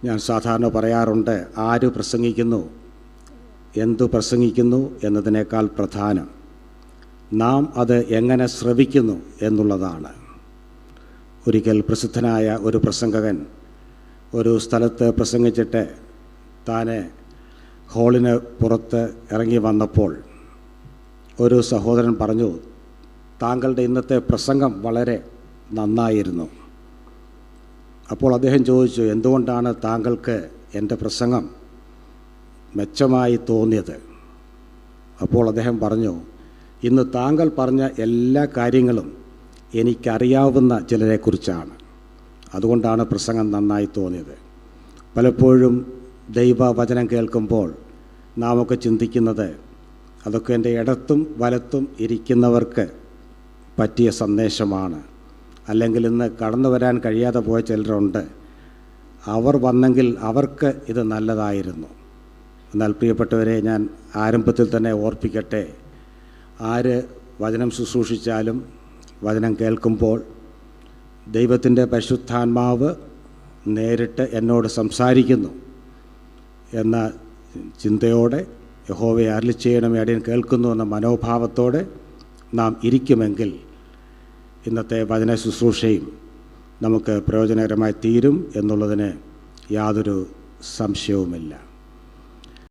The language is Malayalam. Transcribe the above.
ഞാൻ സാധാരണ പറയാറുണ്ട്, ആര് പ്രസംഗിക്കുന്നു, എന്തു പ്രസംഗിക്കുന്നു എന്നതിനേക്കാൾ പ്രധാനം നാം അത് എങ്ങനെ ശ്രവിക്കുന്നു എന്നുള്ളതാണ്. ഒരിക്കൽ പ്രസിദ്ധനായ ഒരു പ്രസംഗകൻ ഒരു സ്ഥലത്ത് പ്രസംഗിച്ചിട്ട് താനെ ഹാളിന് പുറത്ത് ഇറങ്ങി വന്നപ്പോൾ ഒരു സഹോദരൻ പറഞ്ഞു, താങ്കളുടെ ഇന്നത്തെ പ്രസംഗം വളരെ നന്നായിരുന്നു. അപ്പോൾ അദ്ദേഹം ചോദിച്ചു, എന്തുകൊണ്ടാണ് താങ്കൾക്ക് എൻ്റെ പ്രസംഗം മെച്ചമായി തോന്നിയത്? അപ്പോൾ അദ്ദേഹം പറഞ്ഞു, ഇന്ന് താങ്കൾ പറഞ്ഞ എല്ലാ കാര്യങ്ങളും എനിക്കറിയാവുന്ന ചിലരെക്കുറിച്ചാണ്, അതുകൊണ്ടാണ് പ്രസംഗം നന്നായി തോന്നിയത്. പലപ്പോഴും ദൈവവചനം കേൾക്കുമ്പോൾ നാം ഒക്കെ ചിന്തിക്കുന്നത്, അതൊക്കെ എൻ്റെ ഇടത്തും വലത്തും ഇരിക്കുന്നവർക്ക് പറ്റിയ സന്ദേശമാണ്, അല്ലെങ്കിൽ ഇന്ന് കടന്നു വരാൻ കഴിയാതെ പോയ ചിലരുണ്ട്, അവർ വന്നെങ്കിൽ അവർക്ക് ഇത് നല്ലതായിരുന്നു. എന്നാൽ പ്രിയപ്പെട്ടവരെ, ഞാൻ ആരംഭത്തിൽ തന്നെ ഓർപ്പിക്കട്ടെ, ആര് വചനം ശുശ്രൂഷിച്ചാലും വചനം കേൾക്കുമ്പോൾ ദൈവത്തിൻ്റെ പരിശുദ്ധാത്മാവ് നേരിട്ട് എന്നോട് സംസാരിക്കുന്നു എന്ന ചിന്തയോടെ, യഹോവയെ അരുളിച്ചെയ്യണമേ അടിയൻ കേൾക്കുന്നു എന്ന മനോഭാവത്തോടെ നാം ഇരിക്കുമെങ്കിൽ ഇന്നത്തെ വചന ശുശ്രൂഷയും നമുക്ക് പ്രയോജനകരമായി തീരും എന്നുള്ളതിന് യാതൊരു സംശയവുമില്ല.